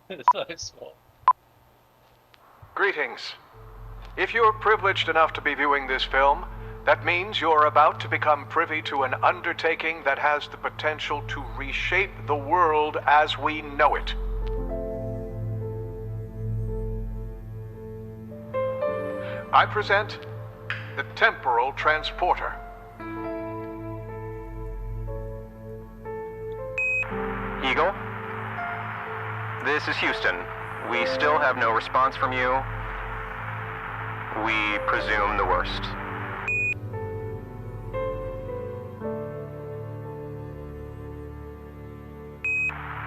So small. Greetings. If you're privileged enough to be viewing this film, that means you're about to become privy to an undertaking that has the potential to reshape the world as we know it. I present the Temporal Transporter. Eagle? This is Houston. We still have no response from you. We presume the worst.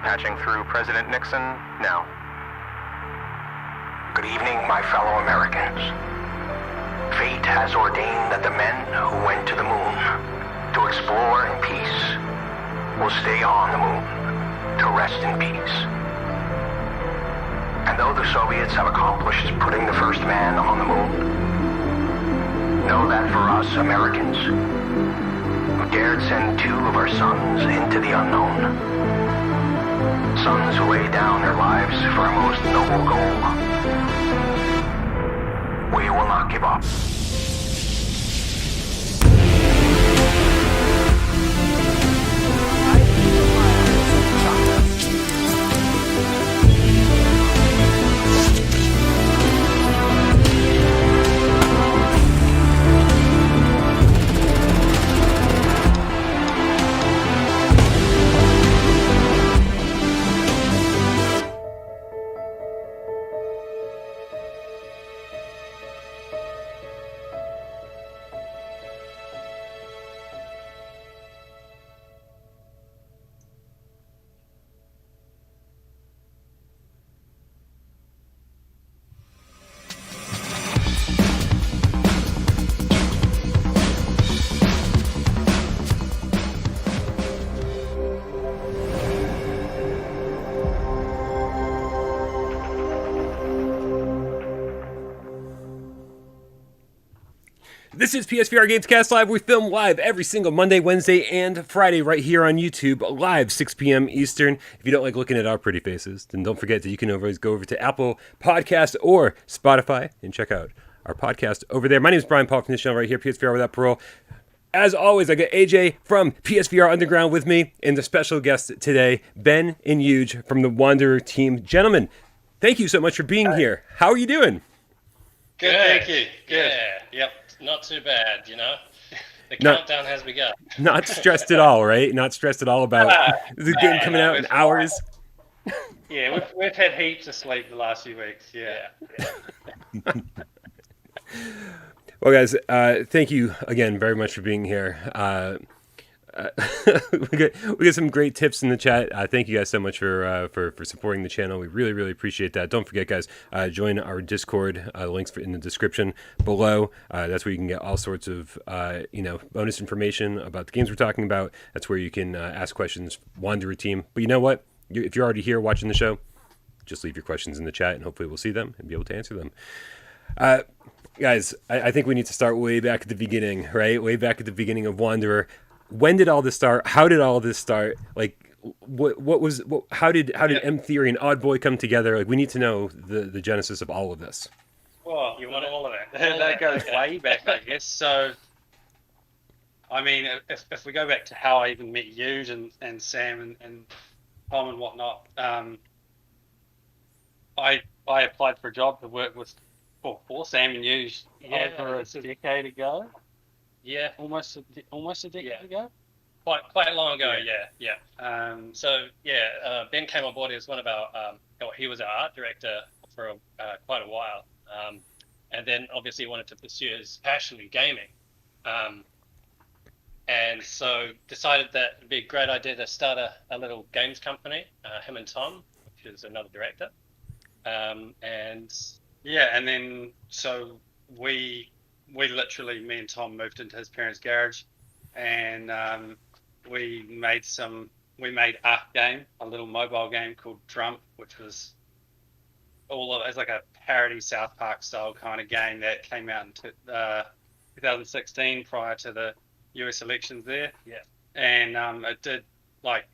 Patching through President Nixon now. Good evening, my fellow Americans. Fate has ordained that the men who went to the moon to explore in peace will stay on the moon to rest in peace. And though the Soviets have accomplished putting the first man on the moon, know that for us Americans, who dared send 2 of our sons into the unknown, sons who laid down their lives for a most noble goal, we will not give up. This is PSVR GamesCast Live. We film live every single Monday, Wednesday, and Friday right here on YouTube, live 6 p.m. Eastern. If you don't like looking at our pretty faces, then don't forget that you can always go over to Apple Podcast or Spotify and check out our podcast over there. My name is Brian Paul from this channel right here, PSVR Without Parole. As always, I got AJ from PSVR Underground with me, and the special guest today, Ben and Euge from the Wanderer team. Gentlemen, thank you so much for being here. How are you doing? Good, thank you. Good. Yeah, yep. Not too bad, you know. The countdown has begun. Not stressed at all, right? Not stressed at all about the game coming out in hours. Yeah, we've had heaps of sleep the last few weeks. Yeah. Well, guys, thank you again very much for being here. We get some great tips in the chat. Thank you guys so much for supporting the channel. We really, really appreciate that. Don't forget, guys, join our Discord. Links in the description below. That's where you can get all sorts of bonus information about the games we're talking about. That's where you can ask questions. Wanderer team. But you know what? If you're already here watching the show, just leave your questions in the chat, and hopefully we'll see them and be able to answer them. Guys, I think we need to start way back at the beginning, right? Way back at the beginning of Wanderer. When did all this start? How did all this start? Like, how did M Theory and Odd Boy come together? Like, we need to know the genesis of all of this. Well, you want all of it. That goes way back, I guess. So, I mean, if we go back to how I even met Euge and Sam and Tom and whatnot, I applied for a job to work for Sam and Euge over a decade ago. Yeah, almost a decade ago. Quite long ago. Yeah. Ben came on board. He was one of our. He was our art director for quite a while, and then obviously he wanted to pursue his passion in gaming, and so decided that it'd be a great idea to start a little games company. Him and Tom, which is another director, and then so we literally, me and Tom moved into his parents' garage, and we made a game, a little mobile game called Trump, which was it's like a parody South Park style kind of game that came out in 2016 prior to the US elections there. Yeah. And it did like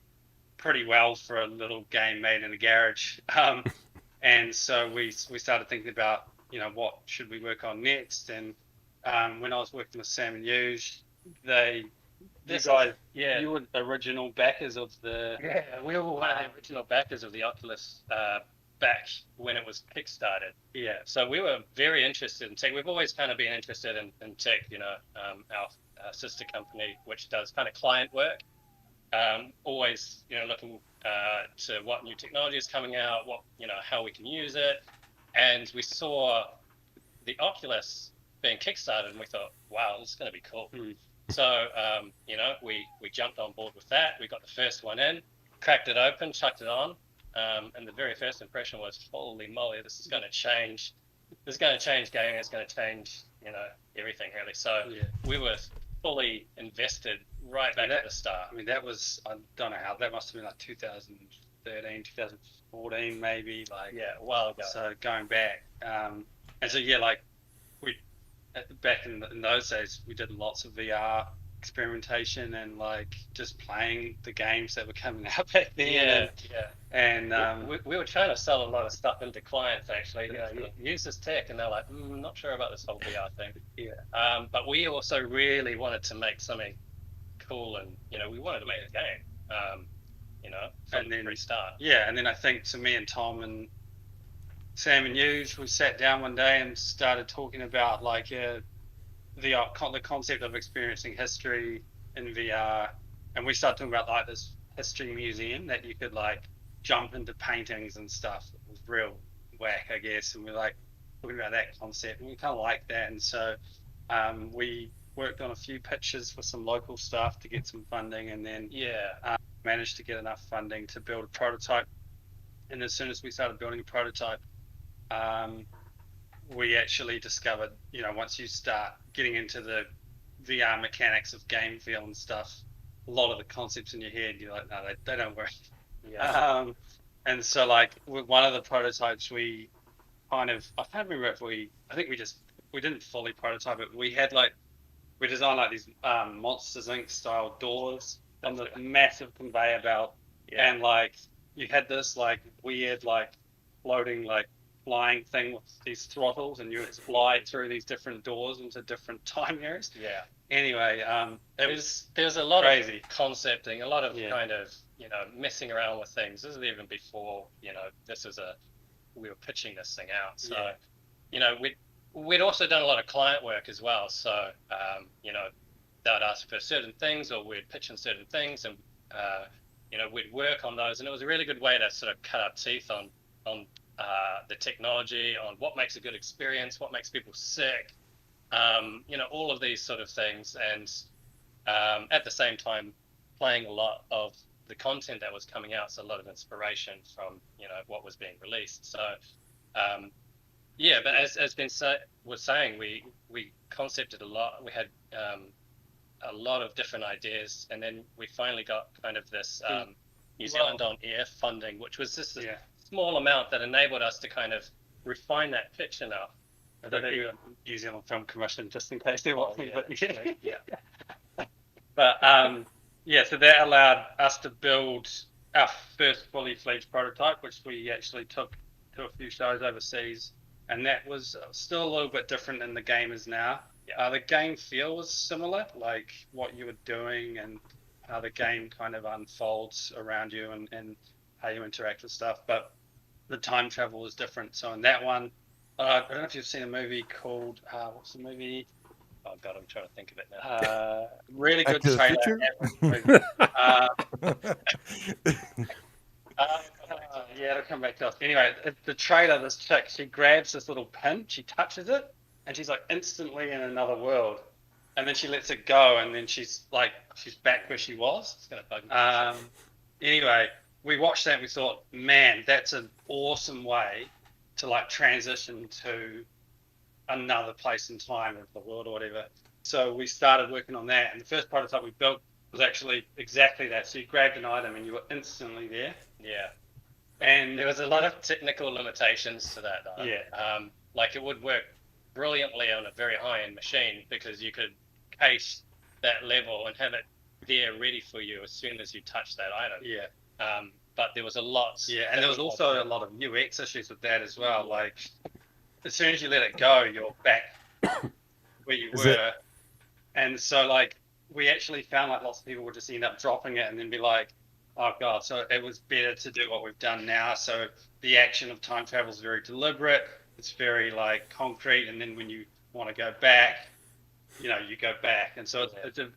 pretty well for a little game made in a garage. And so we started thinking about, what should we work on next? And when I was working with Sam and Euge, you were the original backers of the. Yeah, we were one of the original backers of the Oculus back when it was kickstarted. Yeah. So we were very interested in tech. We've always kind of been interested in tech. Our sister company, which does kind of client work, always looking to what new technology is coming out, how we can use it, and we saw the Oculus being kickstarted, and we thought, wow, this is going to be cool. So, we jumped on board with that. We got the first one in, cracked it open, chucked it on, and the very first impression was, holy moly, this is going to change. This is going to change gaming. It's going to change, everything really. So we were fully invested right back at the start. I mean, that was, I don't know how, that must have been like 2013, 2014 maybe. A while ago. So going back. And so, back in those days, we did lots of VR experimentation and just playing the games that were coming out back then. And we were trying to sell a lot of stuff into clients actually. Use this tech, and they're like, not sure about this whole VR thing. But we also really wanted to make something cool, and we wanted to make a game. From the very start. Yeah, and then I think to me and Tom and Sam and Euge, we sat down one day and started talking about the concept of experiencing history in VR, and we started talking about this history museum that you could jump into paintings and stuff. It was real whack, I guess, and we're talking about that concept, and we kind of like that, and so we worked on a few pitches for some local stuff to get some funding, and then managed to get enough funding to build a prototype. And as soon as we started building a prototype, we actually discovered, once you start getting into the VR mechanics of game feel and stuff, a lot of the concepts in your head, you're like, no, they don't work. And so with one of the prototypes, we kind of, I can't remember if we didn't fully prototype it. We had we designed these Monsters Inc. style doors on the massive conveyor belt, and you had this weird floating flying thing with these throttles, and you would fly through these different doors into different time areas. Anyway, there's a lot crazy of concepting, a lot of kind of messing around with things. This is even before we were pitching this thing out. So we'd also done a lot of client work as well. So they would ask for certain things, or we'd pitch in certain things, and we'd work on those. And it was a really good way to sort of cut our teeth on the technology, on what makes a good experience, what makes people sick, all of these sort of things, and at the same time playing a lot of the content that was coming out, so a lot of inspiration from what was being released. So but as Ben was saying, we concepted a lot. We had a lot of different ideas, and then we finally got kind of this New Zealand on Air funding, which was just a small amount that enabled us to kind of refine that pitch enough. New Zealand Film Commission, just in case they're watching. So that allowed us to build our first fully fledged prototype, which we actually took to a few shows overseas, and that was still a little bit different than the game is now. The game feel was similar, what you were doing and how the game kind of unfolds around you and how you interact with stuff, but the time travel was different. So in that one, I don't know if you've seen a movie called what's the movie? Oh God, I'm trying to think of it now. Really good trailer. It'll come back to us. Anyway, the trailer, this chick, she grabs this little pin, she touches it, and she's instantly in another world. And then she lets it go, and then she's back where she was. It's gonna bug me. Anyway, we watched that and we thought, man, that's an awesome way to transition to another place in time of the world or whatever. So we started working on that, and the first prototype we built was actually exactly that. So you grabbed an item and you were instantly there. And there was a lot of technical limitations to that, though. It would work brilliantly on a very high-end machine because you could cache that level and have it there ready for you as soon as you touch that item. But there was a lot. Yeah, and there was also a lot of UX issues with that as well. Like, as soon as you let it go, you're back where you were. And so, like, we actually found like lots of people would just end up dropping it and then be like, oh God. So it was better to do what we've done now. So the action of time travel is very deliberate. It's very like concrete. And then when you want to go back, you go back. And so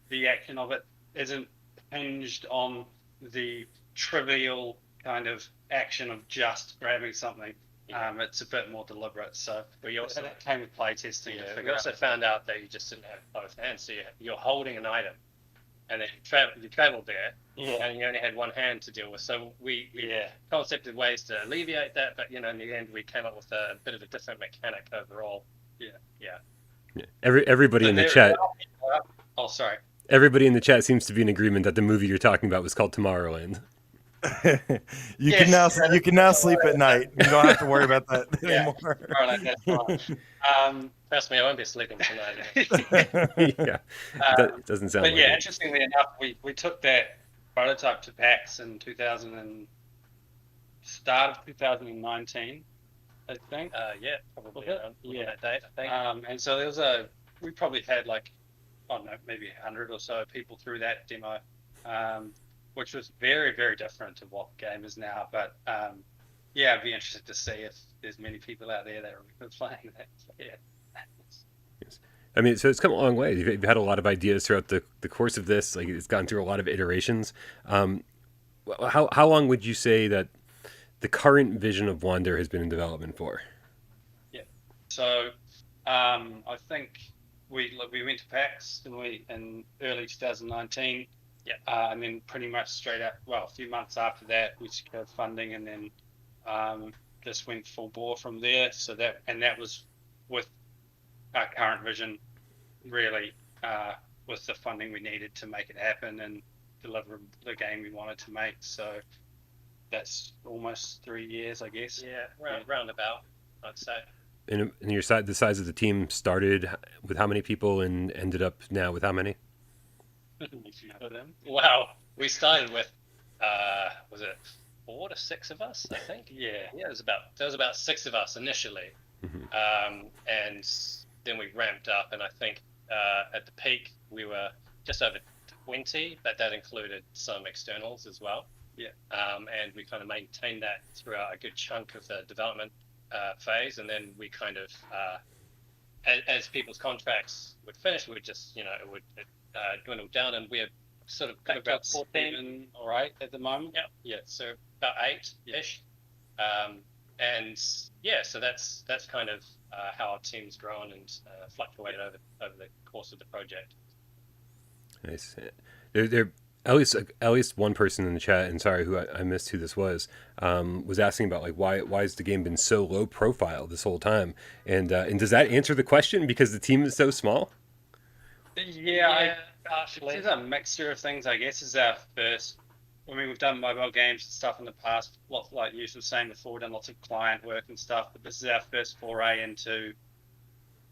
the action of it isn't hinged on the trivial kind of action of just grabbing something. It's a bit more deliberate. So we also that came with play testing. We also found out that you just didn't have both hands, so you're holding an item, and then you traveled there, and you only had one hand to deal with. So we concepted ways to alleviate that, but in the end we came up with a bit of a different mechanic overall. Everybody in the chat. Oh, sorry. Everybody in the chat seems to be in agreement that the movie you're talking about was called Tomorrowland. You can now sleep at night. You don't have to worry about that anymore. That's fine. Trust me, I won't be sleeping tonight. That doesn't sound. But like it. Interestingly enough, we took that prototype to PAX in start of 2019, I think. Probably around that date, I think. And so we probably had like, maybe 100 or so people through that demo. Which was very, very different to what the game is now. But I'd be interested to see if there's many people out there that are playing that. Yes. I mean, so it's come a long way. You've had a lot of ideas throughout the course of this. Like, it's gone through a lot of iterations. How long would you say that the current vision of Wander has been in development for? Yeah. So I think we went to PAX in early 2019. And then pretty much straight up, a few months after that, we secured funding, and then just went full bore from there. So that was with our current vision, really, with the funding we needed to make it happen and deliver the game we wanted to make. So that's almost 3 years, I guess. Yeah, roundabout, I'd say. And the size of the team started with how many people and ended up now with how many? Wow, we started with was it 4 to 6 of us, I think. There was about 6 of us initially, and then we ramped up, and I think at the peak we were just over 20, but that included some externals as well. And we kind of maintained that throughout a good chunk of the development phase, and then we kind of as people's contracts would finish, we would just it would dwindle down, and we're sort of back about to 14. 7 or 8 at the moment. So about 8-ish. So that's kind of how our team's grown and fluctuated over the course of the project. Nice. There at least one person in the chat, and sorry who I missed who this was asking about like why has the game been so low profile this whole time, and does that answer the question because the team is so small? Partially. It's a mixture of things, I guess. Is our first. I mean, we've done mobile games and stuff in the past. Lots, like you were saying before, we've done lots of client work and stuff. But this is our first foray into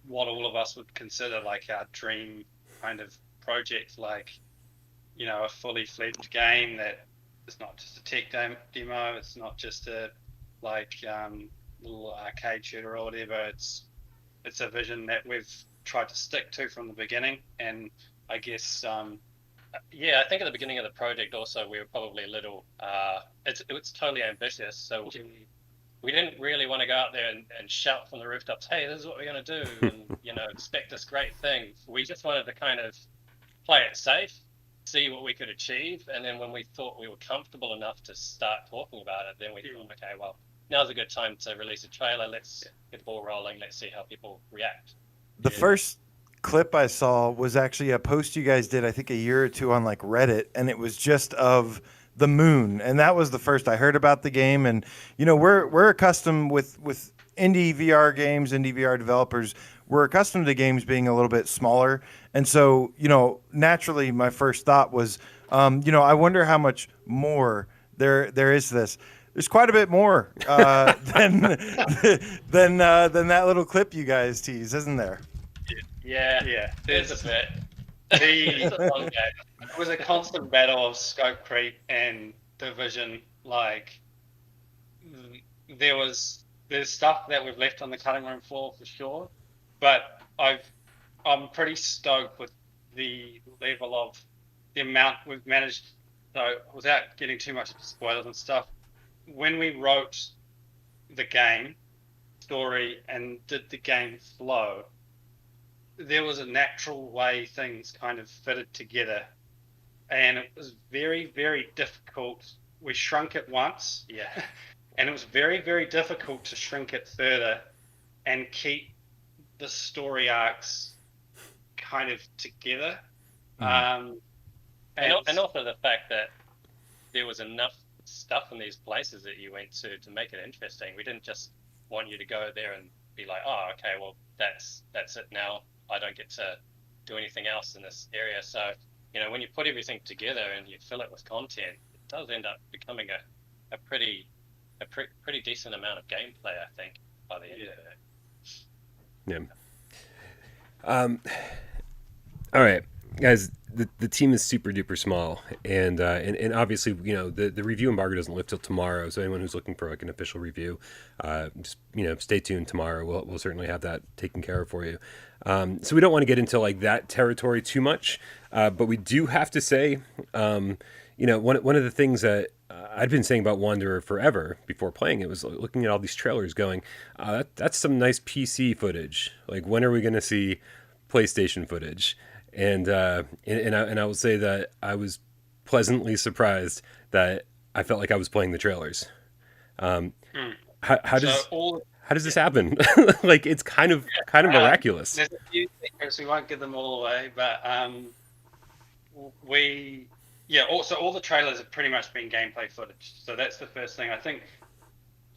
what all of us would consider like our dream kind of project, like a fully fledged game that is not just a tech demo. It's not just a little arcade shooter or whatever. It's a vision that we've tried to stick to from the beginning, and I guess I think at the beginning of the project also we were probably a little it's totally ambitious, so we didn't really want to go out there and shout from the rooftops, hey, this is what we're going to do, and expect this great thing. We just wanted to kind of play it safe, see what we could achieve, and then when we thought we were comfortable enough to start talking about it, then we thought, okay, well, now's a good time to release a trailer. Let's get the ball rolling. Let's see how people react. The first clip I saw was actually a post you guys did, I think a year or two on like Reddit, and it was just of the moon, and that was the first I heard about the game. And we're accustomed with indie VR games, indie VR developers, we're accustomed to games being a little bit smaller, and so naturally my first thought was I wonder how much more there is this. There's quite a bit more than that little clip you guys tease, isn't there? Yeah. There's a bit. It was a constant battle of scope creep and the vision. Like there's stuff that we've left on the cutting room floor for sure, but I'm pretty stoked with the level of the amount we've managed. So without getting too much spoilers and stuff, when we wrote the game story and did the game flow, there was a natural way things kind of fitted together, and it was very, very difficult. We shrunk it once, yeah, and it was very, very difficult to shrink it further and keep the story arcs kind of together. And also the fact that there was enough stuff in these places that you went to make it interesting. We didn't just want you to go there and be like, oh, okay, well, that's it now. I don't get to do anything else in this area. So, when you put everything together and you fill it with content, it does end up becoming a pretty decent amount of gameplay, I think, by the end of it. Yeah. All right, guys. The team is super duper small, and obviously, the review embargo doesn't lift till tomorrow. So anyone who's looking for like an official review, just stay tuned tomorrow. We'll certainly have that taken care of for you. So we don't want to get into like that territory too much, but we do have to say, one of the things that I'd been saying about Wanderer forever before playing it was looking at all these trailers, going, that's some nice PC footage. Like, when are we going to see PlayStation footage? And I will say that I was pleasantly surprised that I felt like I was playing the trailers. How does this happen? Like, it's kind of miraculous. There's a few secrets, we won't give them all away, but also all the trailers have pretty much been gameplay footage. So that's the first thing. I think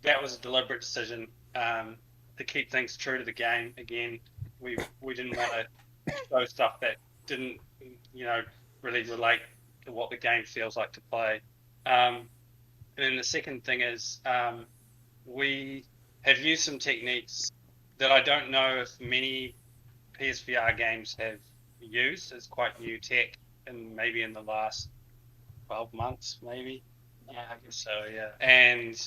that was a deliberate decision to keep things true to the game. Again, we didn't want to show stuff that didn't really relate to what the game feels like to play. And then the second thing is we have used some techniques that I don't know if many PSVR games have used. It's quite new tech, and maybe in the last 12 months, maybe. Yeah, I guess so, yeah. And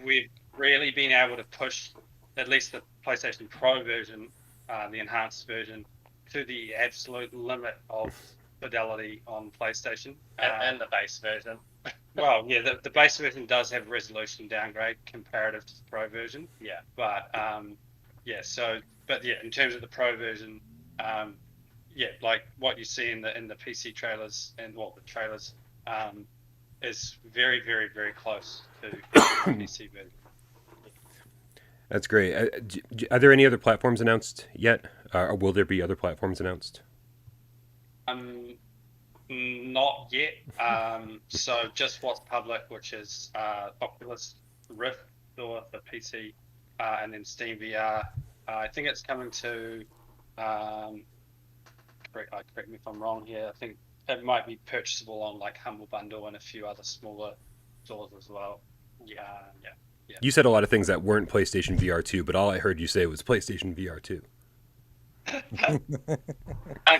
we've really been able to push at least the PlayStation Pro version, the enhanced version, to the absolute limit of fidelity on PlayStation. And the base version. Well, yeah, the base version does have resolution downgrade comparative to the Pro version. Yeah. But, in terms of the Pro version, like what you see in the PC trailers and the trailers is very, very, very close to the PC version. That's great. Are there any other platforms announced yet? Or will there be other platforms announced? Not yet. So just what's public, which is Oculus Rift for the PC, and then Steam VR. I think it's coming to. Correct me if I'm wrong here. I think it might be purchasable on like Humble Bundle and a few other smaller stores as well. Yeah. You said a lot of things that weren't PlayStation VR 2, but all I heard you say was PlayStation VR 2. Can't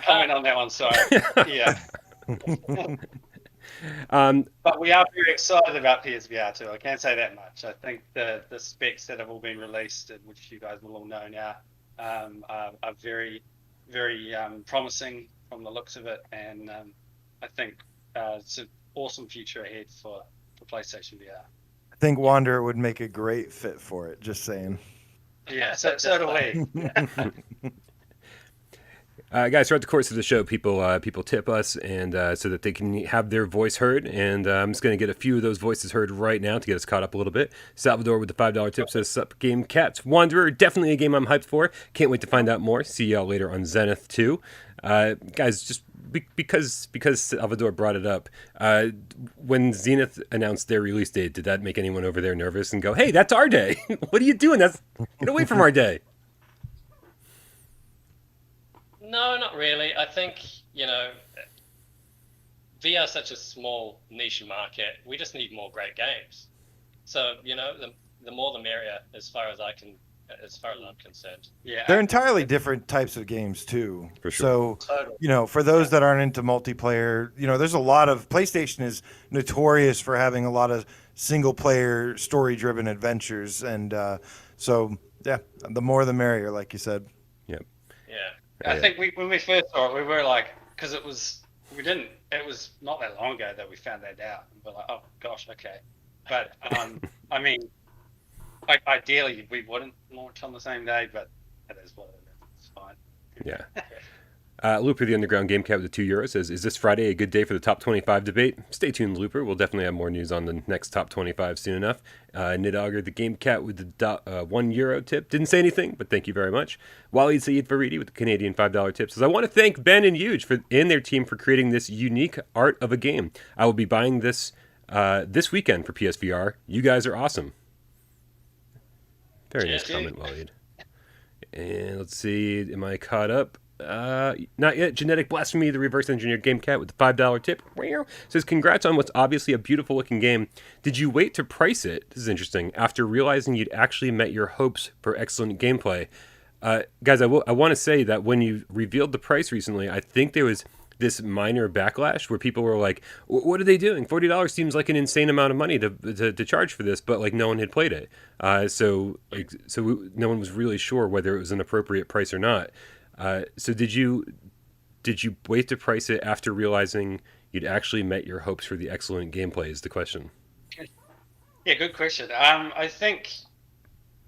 comment on that one, sorry. Yeah. But we are very excited about PSVR 2. I can't say that much. I think the specs that have all been released, which you guys will all know now, are very, very promising from the looks of it, and I think it's an awesome future ahead for PlayStation VR. I think Wanderer would make a great fit for it, just saying. Yeah, so do we. Guys, throughout the course of the show, people tip us, and so that they can have their voice heard. And I'm just going to get a few of those voices heard right now to get us caught up a little bit. Salvador with the $5 tip says, "Sup, Game Cats. Wanderer, definitely a game I'm hyped for. Can't wait to find out more. See y'all later on Zenith 2. Guys, just because Salvador brought it up, when Zenith announced their release date, did that make anyone over there nervous and go, "Hey, that's our day. What are you doing? Get away from our day." No, not really. I think, VR is such a small niche market. We just need more great games. So, the more the merrier, as far as I can as far as I'm concerned. Yeah, They're entirely different types of games too. For sure. So, Totally. for those that aren't into multiplayer, there's a lot of PlayStation is notorious for having a lot of single player story driven adventures. And so, yeah, the more the merrier, like you said. Yep. Yeah. I think when we first saw it, we were like, because it was not that long ago that we found that out. And we're like, oh gosh, okay. But I mean, like ideally we wouldn't launch on the same day, but it is what it is. It's fine. Yeah. Looper, the Underground Game Cat with the €2 says, is this Friday a good day for the top 25 debate? Stay tuned, Looper. We'll definitely have more news on the next top 25 soon enough. Nidogger, the Game Cat with the €1 tip. Didn't say anything, but thank you very much. Walid Saeed Faridi with the Canadian $5 tip says, I want to thank Ben and Euge and their team for creating this unique art of a game. I will be buying this this weekend for PSVR. You guys are awesome. Very nice comment, Walid. And let's see, am I caught up? Not yet. Genetic Blasphemy, the reverse engineered Game Cat with the $5 tip. Says, congrats on what's obviously a beautiful looking game. Did you wait to price it? This is interesting. After realizing you'd actually met your hopes for excellent gameplay. Guys, I want to say that when you revealed the price recently, I think there was this minor backlash where people were like, what are they doing? $40 seems like an insane amount of money to charge for this, but like no one had played it. So no one was really sure whether it was an appropriate price or not. So did you wait to price it after realizing you'd actually met your hopes for the excellent gameplay is the question. Yeah, good question. I think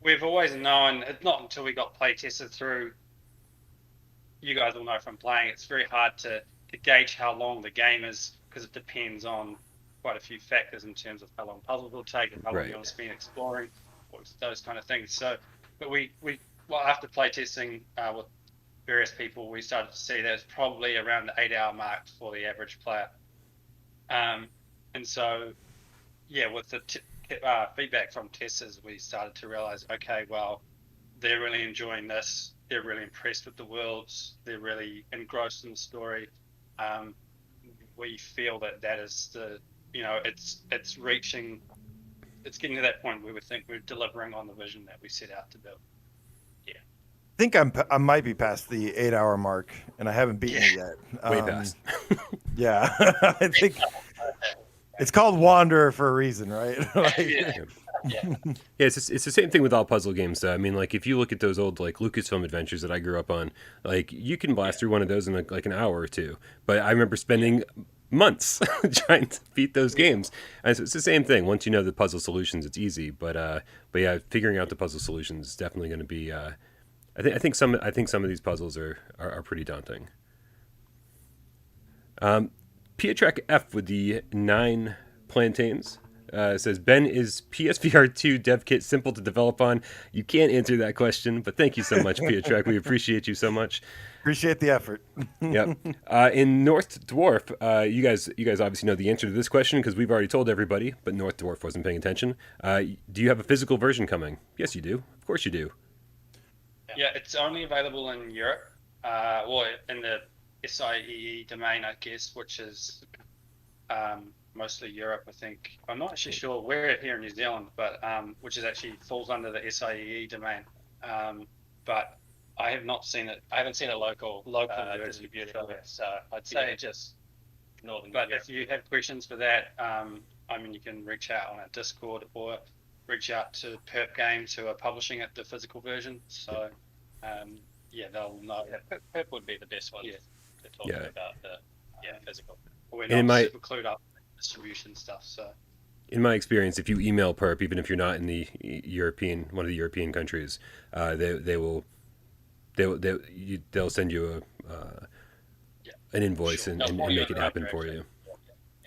we've always known, it's not until we got play tested through, you guys will know from playing, it's very hard to gauge how long the game is because it depends on quite a few factors in terms of how long puzzles will take and how long you want to spend exploring, or those kind of things. So, but after play testing with various people, we started to see that it's probably around the 8-hour mark for the average player. And so, yeah, with the feedback from testers, we started to realize, okay, well, they're really enjoying this. They're really impressed with the worlds. They're really engrossed in the story. We feel that is it's reaching, it's getting to that point where we think we're delivering on the vision that we set out to build. Yeah. I think I might be past the 8-hour mark, and I haven't beaten it yet. Way past. Yeah, I think it's called Wanderer for a reason, right? Yeah, it's the same thing with all puzzle games, though. I mean, like, if you look at those old, like, Lucasfilm adventures that I grew up on, like, you can blast through one of those in, like an hour or two. But I remember spending months trying to beat those games. And so it's the same thing. Once you know the puzzle solutions, it's easy. But yeah, figuring out the puzzle solutions is definitely going to be... I think some of these puzzles are pretty daunting. Pietrek F with the 9 plantains. Says, Ben, is PSVR 2 dev kit simple to develop on? You can't answer that question, but thank you so much, Pietrek. We appreciate you so much. Appreciate the effort. Yep. In North Dwarf, you guys obviously know the answer to this question because we've already told everybody, but North Dwarf wasn't paying attention. Do you have a physical version coming? Yes, you do. Of course you do. Yeah, it's only available in Europe, or in the SIEE domain, I guess, which is... mostly Europe, I think. I'm not actually sure. We're here in New Zealand, but which is actually falls under the SIEE domain. But I have not seen it. I haven't seen a local distributor, so I'd say just Northern But Europe. if you have questions for that, I mean, you can reach out on our Discord or reach out to Perp Games, who are publishing it, the physical version. So, yeah, they'll know. Yeah, Perp would be the best one to talk about the physical. We're not super clued up distribution stuff. So, in my experience, if you email Perp, even if you're not in the one of the European countries, they'll send you an invoice and make it happen for you.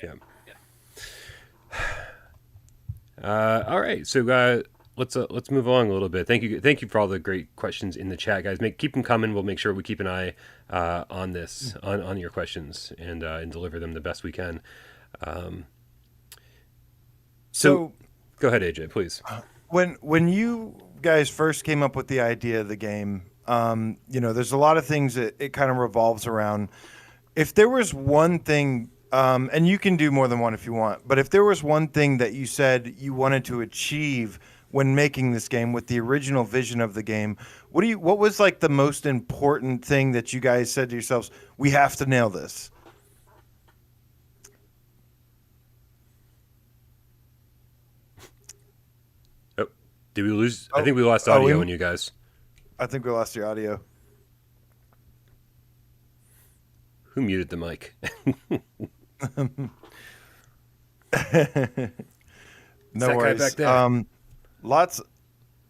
Yeah. All right, so let's move along a little bit. Thank you for all the great questions in the chat, guys. Keep them coming. We'll make sure we keep an eye on this, on your questions, and deliver them the best we can. So go ahead, AJ, please. When you guys first came up with the idea of the game, there's a lot of things that it kind of revolves around. If there was one thing, and you can do more than one if you want, but if there was one thing that you said you wanted to achieve when making this game with the original vision of the game. What was like the most important thing that you guys said to yourselves, we have to nail this? Oh, did we lose? I think we lost audio on you guys. I think we lost your audio. Who muted the mic? No that worries. Guy back there. Lots.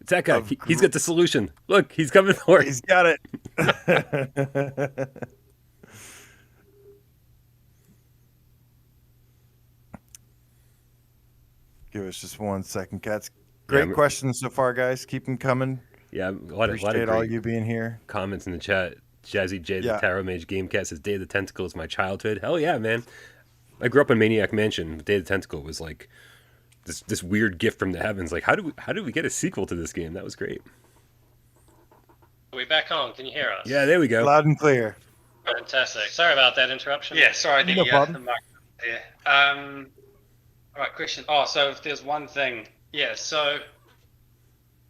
It's that guy. He's got the solution. Look, he's coming for it. He's got it. Give us just 1 second, cats. Great questions so far, guys. Keep them coming. Yeah, a lot of all you being here. Comments in the chat. Jazzy J, the Tarot Mage Gamecast says, Day of the Tentacle is my childhood. Hell yeah, man. I grew up in Maniac Mansion. Day of the Tentacle was like this weird gift from the heavens. Like, how do we get a sequel to this game? That was great. Are we back on? Can you hear us? Yeah, there we go. Loud and clear. Fantastic. Sorry about that interruption. Yeah, sorry. No problem. All right, question. Oh, so if there's one thing, yeah. So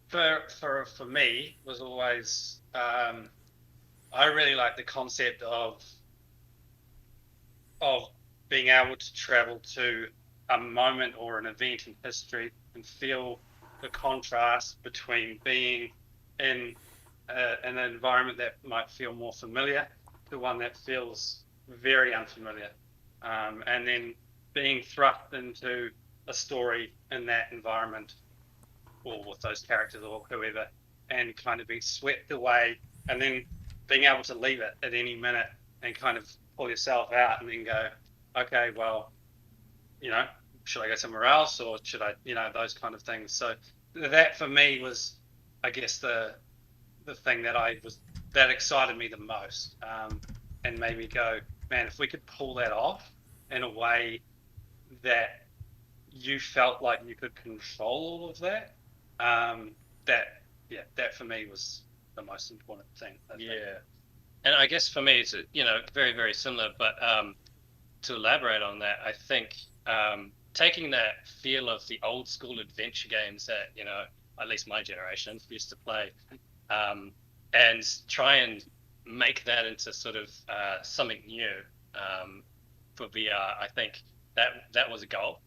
for me was always I really like the concept of being able to travel to a moment or an event in history and feel the contrast between being in an environment that might feel more familiar to one that feels very unfamiliar, and then being thrust into a story in that environment or with those characters or whoever, and kind of being swept away, and then being able to leave it at any minute and kind of pull yourself out and then go, okay, well, should I go somewhere else, or should I, those kind of things. So that for me was, I guess, the thing that excited me the most, and made me go, man, if we could pull that off in a way that you felt like you could control all of that, that for me was the most important thing. Yeah. And I guess for me, it's, very, very similar, but to elaborate on that, I think taking that feel of the old school adventure games that, at least my generation used to play, and try and make that into sort of something new for VR, I think that was a goal.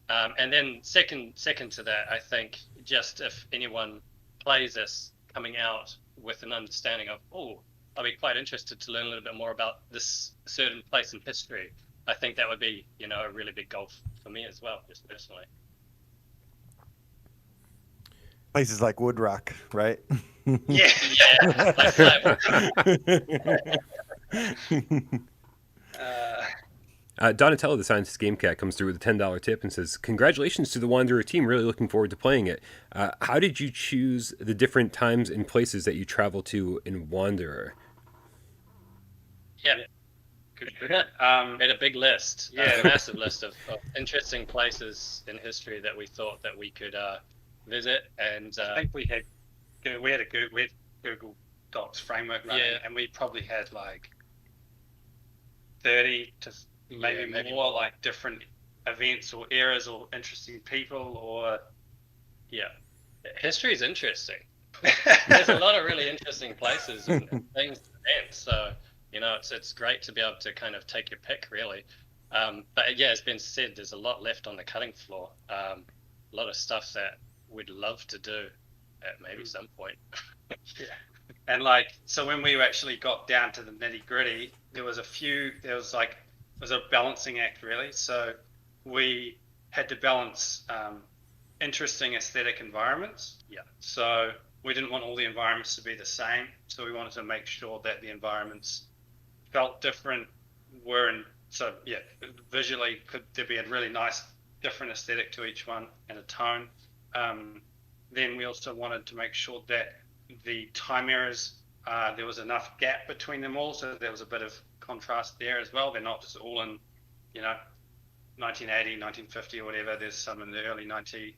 And then second to that, I think just if anyone plays this coming out with an understanding of, I'll be quite interested to learn a little bit more about this certain place in history, I think that would be, a really big goal for me as well, just personally. Places like Woodrock, right? Yeah. Donatello, the Scientist Game Cat, comes through with a $10 tip and says, congratulations to the Wanderer team. Really looking forward to playing it. How did you choose the different times and places that you travel to in Wanderer? Yeah. We had a big list, a massive list of interesting places in history that we thought that we could visit. And I think we had a Google Docs framework running, and we probably had like 30 to maybe more, like different events or eras or interesting people or history is interesting. There's a lot of really interesting places and things to events, so it's great to be able to kind of take your pick, really. But yeah, as Ben said, there's a lot left on the cutting floor, a lot of stuff that we'd love to do at maybe some point. And so when we actually got down to the nitty gritty, there was a balancing act, really. So we had to balance interesting aesthetic environments. Yeah. So we didn't want all the environments to be the same. So we wanted to make sure that the environments felt different, visually could there be a really nice different aesthetic to each one and a tone. Then we also wanted to make sure that the time eras, there was enough gap between them all, so there was a bit of contrast there as well. They're not just all in, 1980, 1950 or whatever. There's some in the early 20th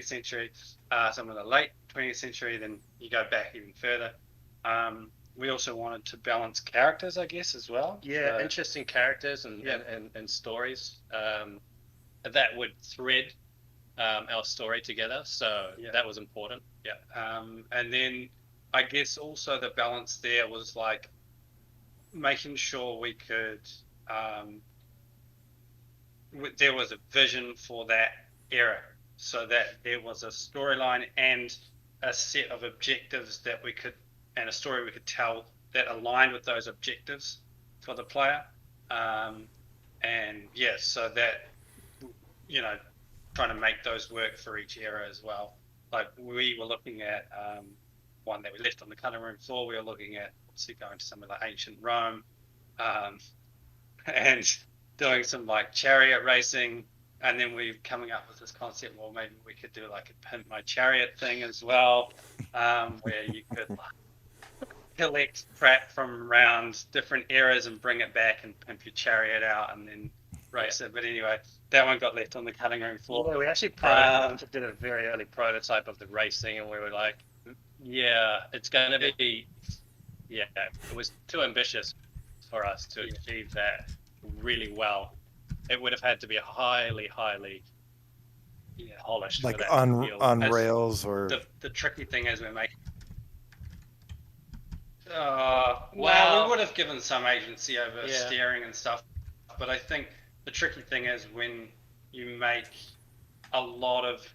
century, some in the late 20th century, then you go back even further. We also wanted to balance characters, I guess, as well. Yeah, interesting characters and stories that would thread our story together. So that was important. Yeah. And then I guess also the balance there was like making sure we could, there was a vision for that era, so that there was a storyline and a set of objectives that we could, and a story we could tell that aligned with those objectives for the player. And yeah, so that, you know, trying to make those work for each era as well. Like we were looking at one that we left on the cutting room floor. We were looking at obviously going to some of the ancient Rome, and doing some like chariot racing. And then we're coming up with this concept, well, maybe we could do like a pimp my chariot thing as well, where you could like collect crap from around different eras and bring it back and pimp your chariot out and then race it. But anyway, that one got left on the cutting room floor. Yeah, we actually did a very early prototype of the racing, and we were like, yeah, it's going to be, yeah, it was too ambitious for us to achieve that really well. It would have had to be highly polished, like for that on rails. Or the tricky thing is we're making. Well, we would have given some agency over steering and stuff, but I think the tricky thing is when you make a lot of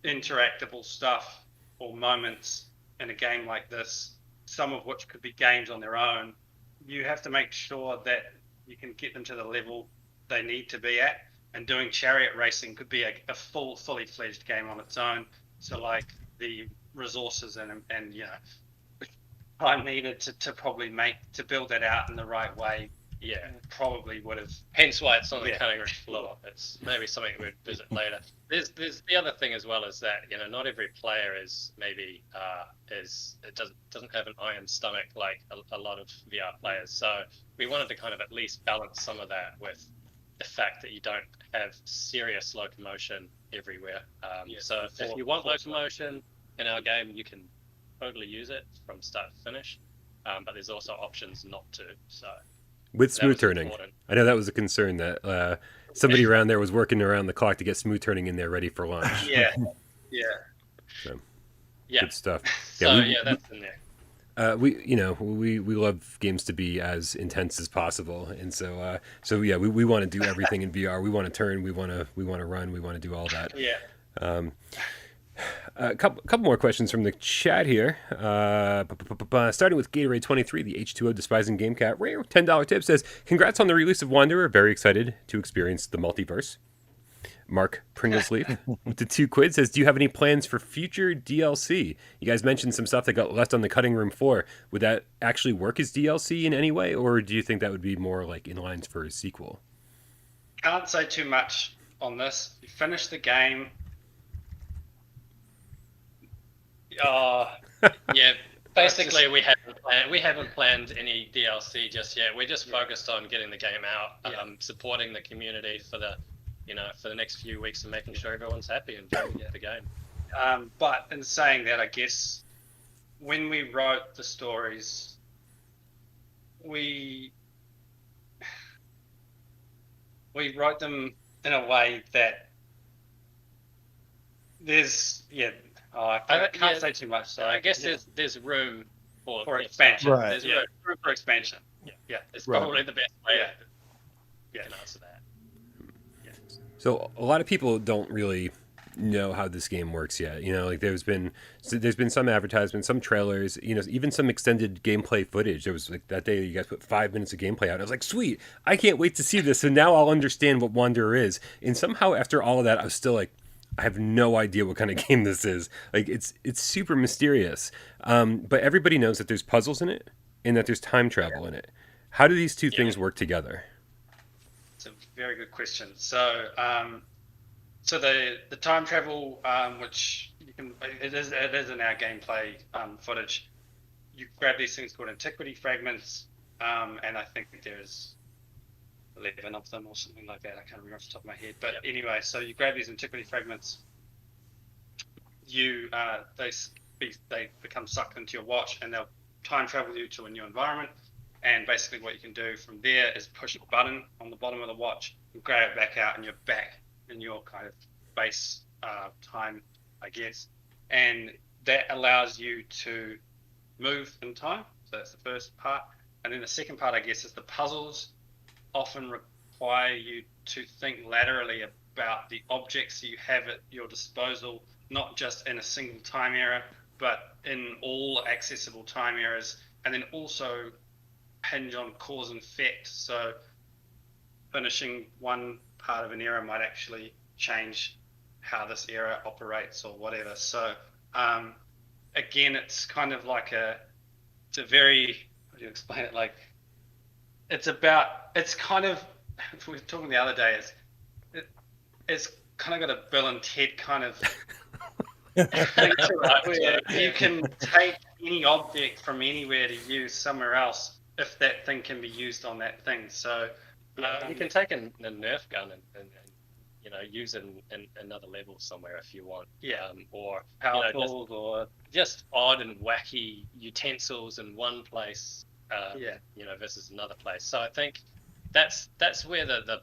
interactable stuff or moments in a game like this, some of which could be games on their own, you have to make sure that you can get them to the level they need to be at. And doing chariot racing could be a fully fledged game on its own. So like the resources and you know, time needed to probably build that out in the right way, probably would have. Hence why it's on the cutting room floor. It's maybe something we'd visit later. There's the other thing as well, is that, you know, not every player is maybe doesn't have an iron stomach like a lot of VR players. So we wanted to kind of at least balance some of that with the fact that you don't have serious locomotion everywhere. So if you want locomotion in our game, you can totally use it from start to finish. But there's also options not to. So with smooth turning, important. I know that was a concern that somebody around there was working around the clock to get smooth turning in there ready for launch. So, good stuff. So that's in there. We love games to be as intense as possible, and so we want to do everything in VR. We want to turn, we want to run, we want to do all that. A couple more questions from the chat here. Starting with Gatorade 23, the H2O Despising Game Cat. Rare $10 tip says, "Congrats on the release of Wanderer. Very excited to experience the multiverse." Mark Pringlesleaf with the 2 quid says, "Do you have any plans for future DLC? You guys mentioned some stuff that got left on the cutting room floor. Would that actually work as DLC in any way, or do you think that would be more like in lines for a sequel?" Can't say too much on this. You finish the game. Basically, we haven't planned any DLC just yet. We're just focused on getting the game out, supporting the community for the next few weeks and making sure everyone's happy and enjoying the game. But in saying that, I guess when we wrote the stories, we wrote them in a way that there's I can't say too much. So I guess there's room for expansion. Right. There's room for expansion. It's probably the best way to answer that. So a lot of people don't really know how this game works yet. You know, like there's been some advertisements, some trailers, you know, even some extended gameplay footage. There was like that day you guys put 5 minutes of gameplay out. I was like, sweet, I can't wait to see this. So now I'll understand what Wanderer is. And somehow after all of that, I was still like, I have no idea what kind of game this is. Like it's super mysterious. But everybody knows that there's puzzles in it and that there's time travel in it. How do these two things work together? It's a very good question. So, so the time travel, which it is in our gameplay footage. You grab these things called antiquity fragments, and I think there's 11 of them or something like that. I can't remember off the top of my head. But anyway, so you grab these antiquity fragments. They become sucked into your watch, and they'll time travel you to a new environment. And basically what you can do from there is push a button on the bottom of the watch and grab it back out, and you're back in your kind of base time, I guess, and that allows you to move in time. So that's the first part, and then the second part, I guess, is the puzzles often require you to think laterally about the objects you have at your disposal, not just in a single time era, but in all accessible time eras, and then also hinge on cause and effect. So finishing one part of an era might actually change how this era operates or whatever. So again, it's kind of like it's a very, how do you explain it? Like, it's kind of, we were talking the other day, it's kind of got a Bill and Ted kind of thing to it, where you can take any object from anywhere to use somewhere else if that thing can be used on that thing. So you can take a Nerf gun and use it in another level somewhere if you want. Or powerful, or just odd and wacky utensils in one place. Versus another place. So I think that's where the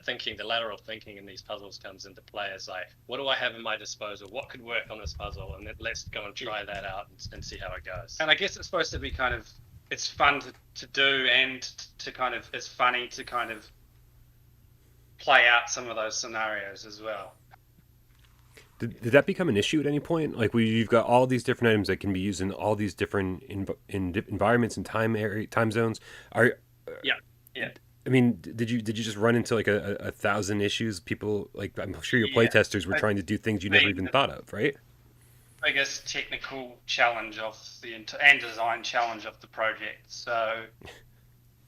thinking, the lateral thinking in these puzzles comes into play. Is like, what do I have in my disposal? What could work on this puzzle? And then let's go and try that out and see how it goes. And I guess it's supposed to be kind of, it's fun to do, and to kind of, it's funny to kind of play out some of those scenarios as well. Did that become an issue at any point? Like, you've got all these different items that can be used in all these different environments and time zones. Yeah. I mean, did you just run into like a 1,000 issues? People, like, I'm sure your playtesters were trying to do things you never even thought of, right? Biggest technical challenge of and design challenge of the project. So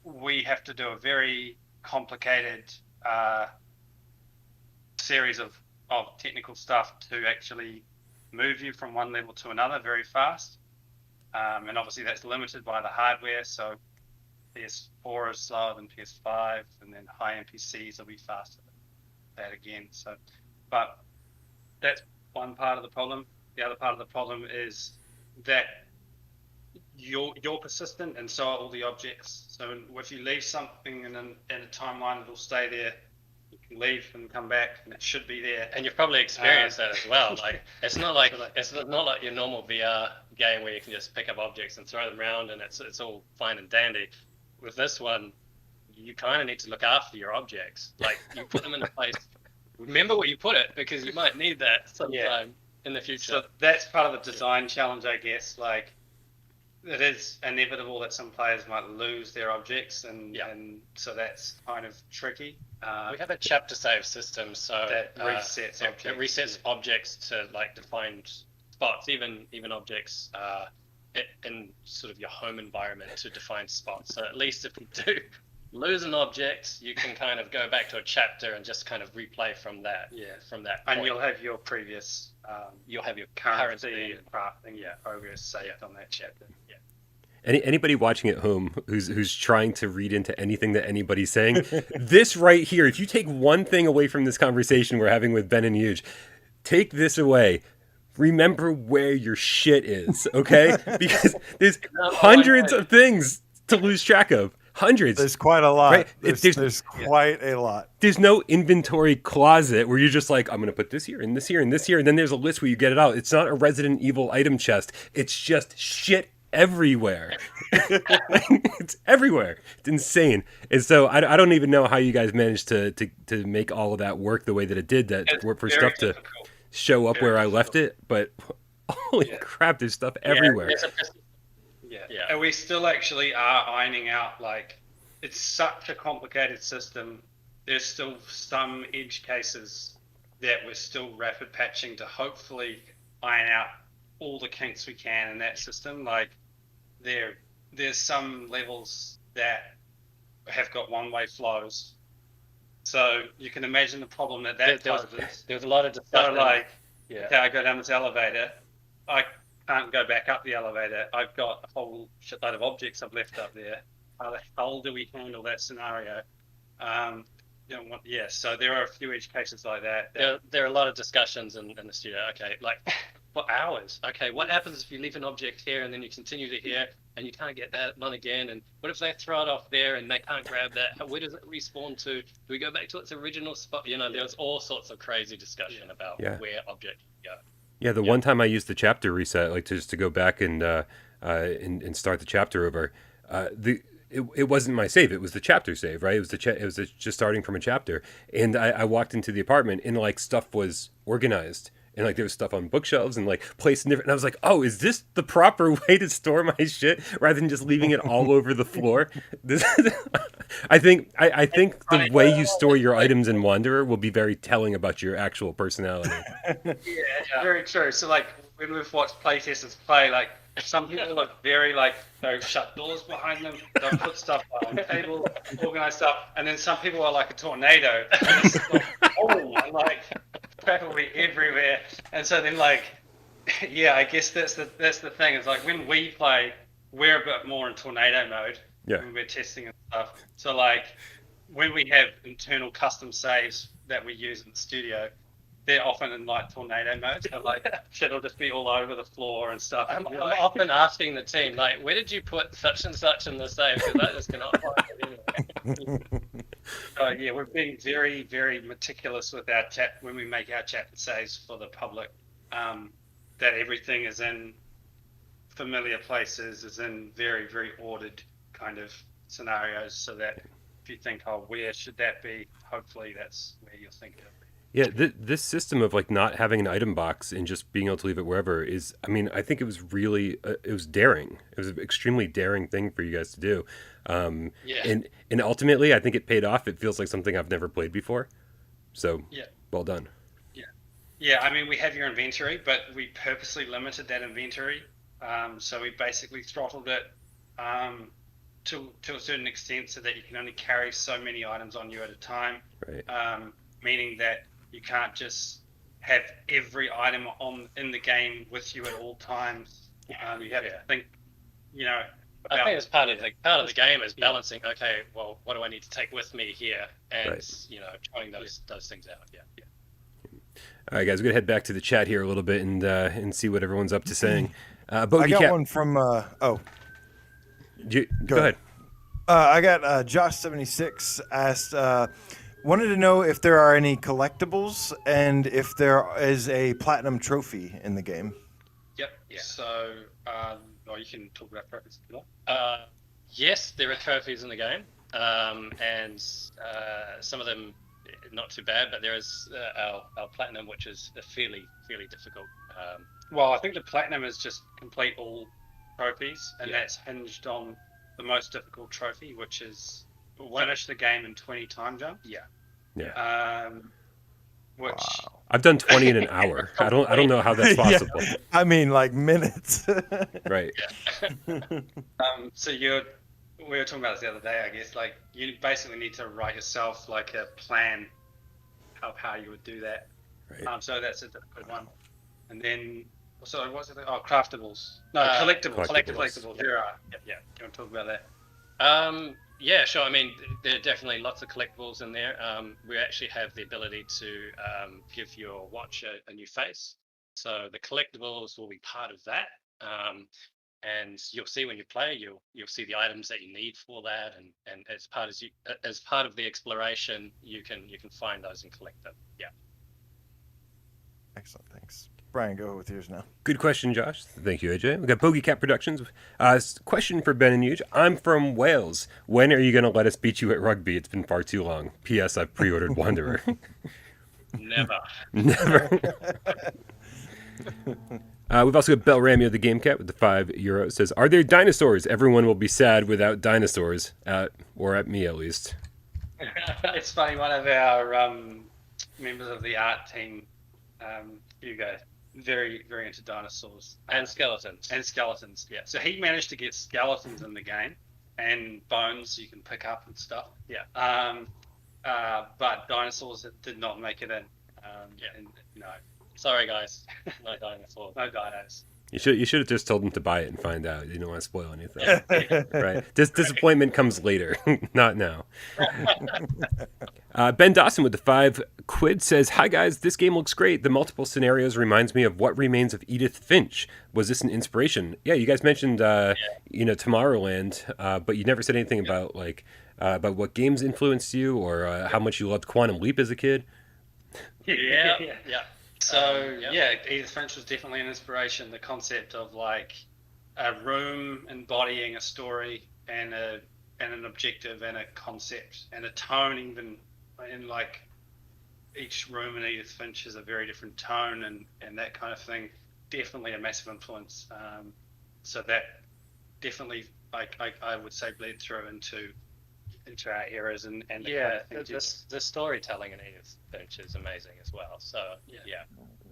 we have to do a very complicated series of technical stuff to actually move you from one level to another very fast, and obviously that's limited by the hardware. So PS4 is slower than PS5, and then high NPCs will be faster than that again. So, but that's one part of the problem. The other part of the problem is that you're persistent, and so are all the objects. So if you leave something in a timeline, it'll stay there. You can leave and come back, and it should be there. And you've probably experienced that as well. Like, it's not like your normal VR game where you can just pick up objects and throw them around, and it's all fine and dandy. With this one, you kind of need to look after your objects. Like, you put them in a place. Remember where you put it, because you might need that sometime in the future. So that's part of the design challenge, I guess. Like, it is inevitable that some players might lose their objects, and so that's kind of tricky. We have a chapter save system, so that resets objects. It resets objects to like defined spots, even objects in sort of your home environment to define spots. So at least if you do lose an object, you can kind of go back to a chapter and just kind of replay from that. From that point. And you'll have your previous, you'll have your currency and crafting progress saved on that chapter. Anybody watching at home who's trying to read into anything that anybody's saying, this right here, if you take one thing away from this conversation we're having with Ben and Euge, take this away. Remember where your shit is, okay? Because there's hundreds of things to lose track of. Hundreds. There's quite a lot. Right? There's quite a lot. There's no inventory closet where you're just like, I'm going to put this here and this here and this here. And then there's a list where you get it out. It's not a Resident Evil item chest. It's just shit everywhere. It's everywhere. It's insane. And so I don't even know how you guys managed to make all of that work the way that it did, for stuff to show up where I left it. But holy crap, there's stuff everywhere. And we still actually are ironing out, like, it's such a complicated system. There's still some edge cases that we're still rapid patching to hopefully iron out all the kinks we can in that system. Like, there's some levels that have got one-way flows, so you can imagine the problem that poses. There was a lot of discussion. So, like, okay, I go down this elevator, I can't go back up the elevator. I've got a whole shitload of objects I've left up there. How the hell do we handle that scenario? So there are a few edge cases like that. There are a lot of discussions in the studio. Okay, like for hours. Okay, what happens if you leave an object here and then you continue to here and you can't get that one again? And what if they throw it off there and they can't grab that? Where does it respawn to? Do we go back to its original spot? There's all sorts of crazy discussion about where objects go. Yeah, the one time I used the chapter reset, like just to go back and start the chapter over, it wasn't my save. It was the chapter save, right? It was just starting from a chapter, and I walked into the apartment and like stuff was organized. And like there was stuff on bookshelves and like placed in different. And I was like, "Oh, is this the proper way to store my shit rather than just leaving it all over the floor?" I think the way you store your items in Wanderer will be very telling about your actual personality. Yeah, very true. So like when we've watched playtesters play, like some people look very like they'll shut doors behind them, they'll put stuff on the table, organize stuff, and then some people are like a tornado. And it's like, like probably everywhere. And so then like I guess that's the thing. It's like when we play, we're a bit more in tornado mode when we're testing and stuff. So like when we have internal custom saves that we use in the studio, they're often in like tornado mode. So like shit will just be all over the floor and stuff. I'm often asking the team, like, where did you put such and such in the save? Because I just cannot find it anywhere. So yeah, we're being very, very meticulous with our when we make our chapter saves for the public, that everything is in familiar places, is in very, very ordered kind of scenarios, so that if you think, oh, where should that be? Hopefully that's where you're thinking of. Yeah, this system of like not having an item box and just being able to leave it wherever is, I mean, I think it was really, it was daring. It was an extremely daring thing for you guys to do. And ultimately, I think it paid off. It feels like something I've never played before. So, well done. Yeah, I mean, we have your inventory, but we purposely limited that inventory. So we basically throttled it to a certain extent so that you can only carry so many items on you at a time. Right. Meaning that you can't just have every item in the game with you at all times. You have to think, I think it's part of the game is balancing. Okay, well, what do I need to take with me here, and trying those things out. Yeah. All right, guys, we're gonna head back to the chat here a little bit and see what everyone's up to saying. Bogey I got one from. Go ahead. I got Josh76 asked. Wanted to know if there are any collectibles and if there is a platinum trophy in the game. Yep. Yeah. So, you can talk about trophies if you like. Yes, there are trophies in the game, and some of them not too bad. But there is our platinum, which is fairly difficult. Well, I think the platinum is just complete all trophies, and that's hinged on the most difficult trophy, which is finish the game in 20 time jumps. Yeah. Which I've done 20 in an hour. I don't know how that's possible. Yeah. I mean, like minutes. Right. So we were talking about this the other day. I guess like you basically need to write yourself like a plan of how you would do that. Right. So that's a difficult one. And then what's it? Oh, craftables. No, collectibles. Collectibles. You're right. Yeah. You want to talk about that? Yeah, sure. I mean, there are definitely lots of collectibles in there. We actually have the ability to give your watch a new face. So the collectibles will be part of that. And you'll see when you play, you'll see the items that you need for that. And as part of the exploration, you can find those and collect them. Yeah. Excellent. Thanks. Brian, go with yours now. Good question, Josh. Thank you, AJ. We got Bogey Cat Productions. Question for Ben and Euge. I'm from Wales. When are you going to let us beat you at rugby? It's been far too long. P.S. I've pre-ordered Wanderer. Never. We've also got Bell Ramio, the Game Cat, with the €5. Says, are there dinosaurs? Everyone will be sad without dinosaurs. Or at me, at least. It's funny. One of our members of the art team, Euge, very, very into dinosaurs and skeletons. Yeah. So he managed to get skeletons in the game and bones you can pick up and stuff. Yeah. But dinosaurs did not make it in. And, sorry guys, no dinosaurs. No dinos. You should have just told him to buy it and find out. You didn't want to spoil anything. Right. Disappointment comes later, not now. Ben Dawson with the 5 Quid says, "Hi guys, this game looks great. The multiple scenarios reminds me of What Remains of Edith Finch. Was this an inspiration?" Yeah, you guys mentioned Tomorrowland, but you never said anything about about what games influenced you or how much you loved Quantum Leap as a kid. Yeah. So Edith Finch was definitely an inspiration. The concept of like a room embodying a story and an objective and a concept and a tone, even in like each room in Edith Finch is a very different tone and that kind of thing. Definitely a massive influence. So that definitely I would say bled through into our eras and the kind of the storytelling in Edith Finch is amazing as well. So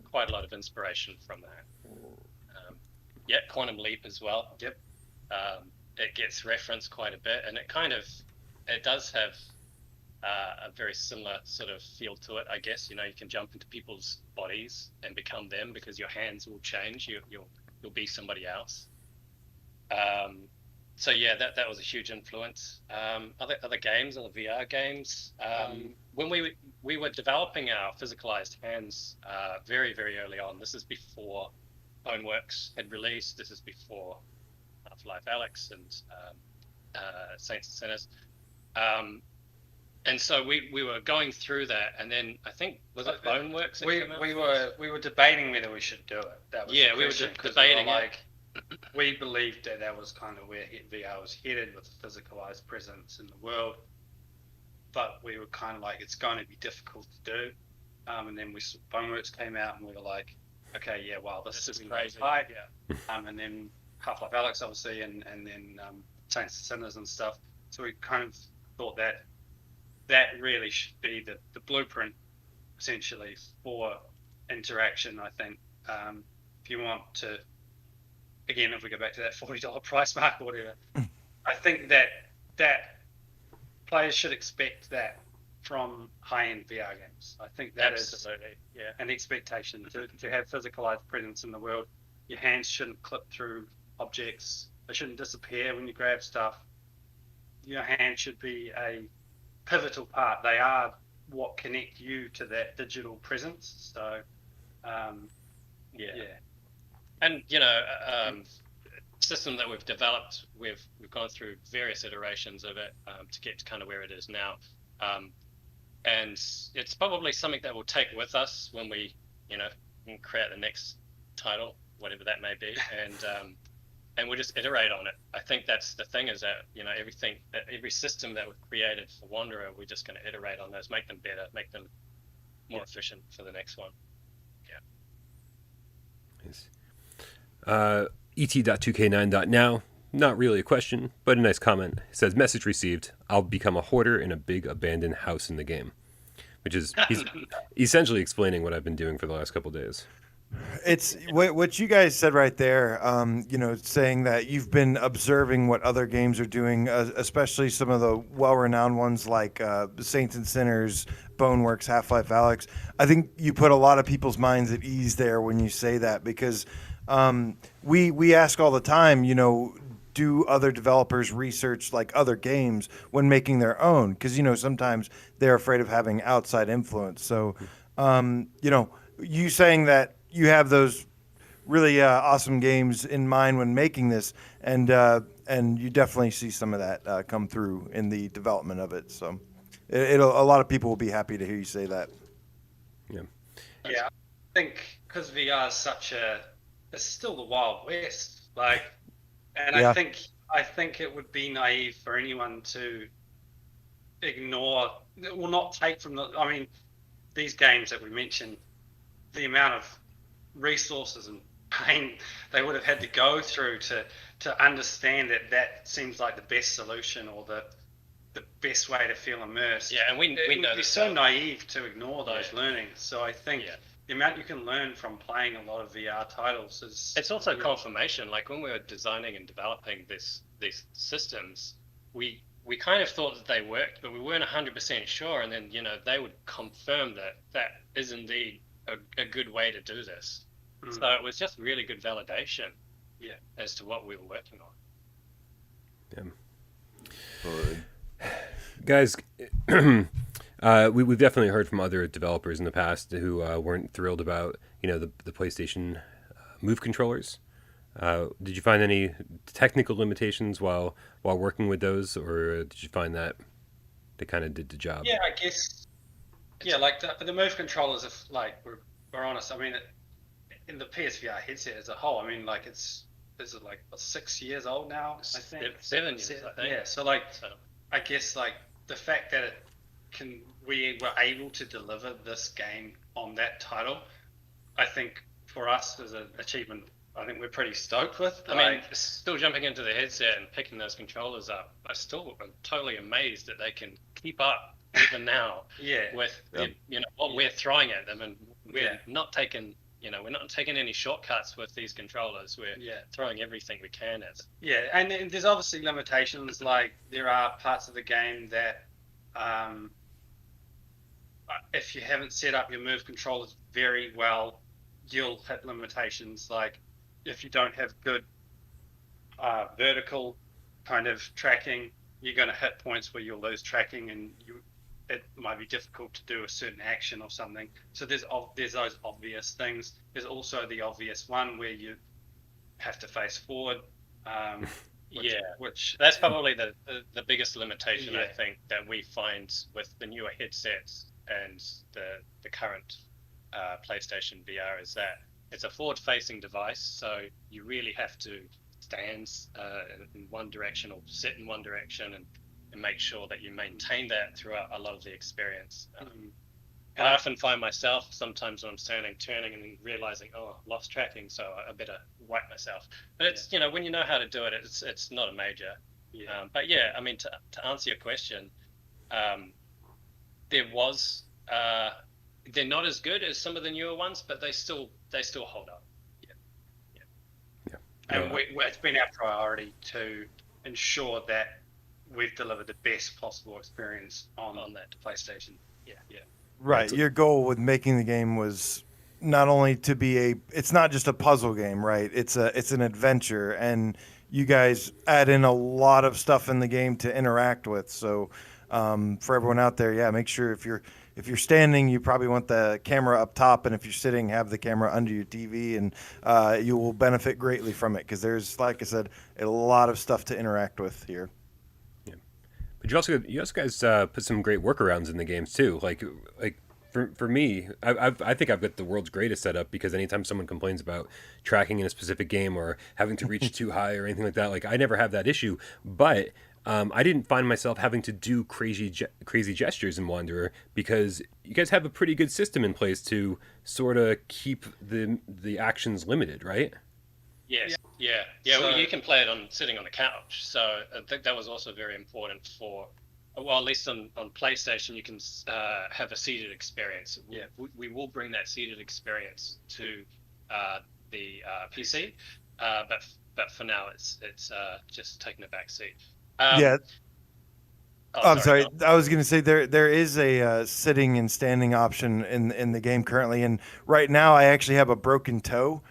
quite a lot of inspiration from that. Quantum Leap as well. Yep. It gets referenced quite a bit, and it does have a very similar sort of feel to it, I guess. You can jump into people's bodies and become them because your hands will change. You'll be somebody else. So that was a huge influence. Other games, other VR games. When we were developing our physicalized hands very, very early on. This is before Boneworks had released. This is before Half-Life Alyx and Saints and Sinners. And so we were going through that, and then I think was it Boneworks? We were debating whether we should do it. That was we were debating it. We believed that was kind of where VR was headed, with a physicalized presence in the world. But we were kind of like, it's going to be difficult to do. And then Boneworks came out, and we were like, okay, this is crazy. Right. Yeah. And then Half-Life Alyx, obviously, and then Saints and Sinners and stuff. So we kind of thought that really should be the blueprint, essentially, for interaction, I think. If you want to, again, if we go back to that $40 price mark or whatever, I think that players should expect that from high-end VR games. I think that is an expectation to have physicalized presence in the world. Your hands shouldn't clip through objects. They shouldn't disappear when you grab stuff. Your hand should be a pivotal part. They are what connect you to that digital presence. So, And system that we've developed, we've gone through various iterations of it to get to kind of where it is now. And it's probably something that we'll take with us when we, create the next title, whatever that may be, and we'll just iterate on it. I think that's the thing, is that every system that we've created for Wanderer, we're just going to iterate on those, make them better, make them more efficient for the next one. Nice. et.2k9.now. Not really a question, but a nice comment. It says, "Message received. I'll become a hoarder in a big abandoned house in the game," which is he's essentially explaining what I've been doing for the last couple of days. It's what you guys said right there. Saying that you've been observing what other games are doing, especially some of the well-renowned ones like Saints and Sinners, Boneworks, Half-Life Alyx. I think you put a lot of people's minds at ease there when you say that, because we ask all the time, do other developers research like other games when making their own? Because sometimes they're afraid of having outside influence. So you saying that you have those really awesome games in mind when making this, and you definitely see some of that come through in the development of it. So a lot of people will be happy to hear you say that. Yeah, I think because VR is it's still the Wild West, I think it would be naive for anyone to ignore, or not take from these games that we mentioned, the amount of resources and pain they would have had to go through to understand that seems like the best solution, or the best way to feel immersed. Yeah, and we know it's so naive to ignore those learnings. So I think the amount you can learn from playing a lot of VR titles it's also confirmation. Like when we were designing and developing these systems, we kind of thought that they worked, but we weren't 100% sure. And then they would confirm that is indeed a good way to do this. So it was just really good validation as to what we were working on. Guys, We've definitely heard from other developers in the past who weren't thrilled about the PlayStation Move controllers. Did you find any technical limitations while working with those, or did you find that they kind of did the job? Yeah, I guess. Yeah, like the Move controllers, if like we're honest, I mean, in the PSVR headset as a whole, I mean, like is it like 6 years old now? I think 7 years. I think. Yeah, so like I guess like the fact that we were able to deliver this game on that title, I think for us as an achievement, I think we're pretty stoked with. I mean, still jumping into the headset and picking those controllers up, I'm totally amazed that they can keep up even now. With what we're throwing at them, and we're not taking any shortcuts with these controllers. We're throwing everything we can at them. Yeah, and there's obviously limitations. Like there are parts of the game that, if you haven't set up your Move controllers very well, you'll hit limitations. Like if you don't have good vertical kind of tracking, you're going to hit points where you'll lose tracking, and it might be difficult to do a certain action or something. So there's those obvious things. There's also the obvious one where you have to face forward. Which that's probably the biggest limitation I think that we find with the newer headsets and the current PlayStation VR is that it's a forward-facing device, so you really have to stand in one direction or sit in one direction and make sure that you maintain that throughout a lot of the experience. I often find myself sometimes when I'm standing, turning, and then realizing, lost tracking, so I better wipe myself. But it's when you know how to do it, it's not a major. But yeah, I mean, to answer your question, they're not as good as some of the newer ones, but they still hold up. And it's been our priority to ensure that we've delivered the best possible experience on that PlayStation. Right. Your goal with making the game was not only to be it's not just a puzzle game, right? It's an adventure, and you guys add in a lot of stuff in the game to interact with. So for everyone out there, make sure if you're standing, you probably want the camera up top, and if you're sitting, have the camera under your TV, and you will benefit greatly from it because there's, like I said, a lot of stuff to interact with here. But you also guys put some great workarounds in the games too. Like for me, I think I've got the world's greatest setup because anytime someone complains about tracking in a specific game or having to reach too high or anything like that, like I never have that issue. But I didn't find myself having to do crazy gestures in Wanderer because you guys have a pretty good system in place to sort of keep the actions limited, right? Yes. Yeah. Well, you can play it sitting on the couch. So I think that was also very important at least on PlayStation, you can have a seated experience. We will bring that seated experience to the PC, but for now it's just taking a back seat. I'm sorry. I was going to say there is a sitting and standing option in the game currently, and right now I actually have a broken toe.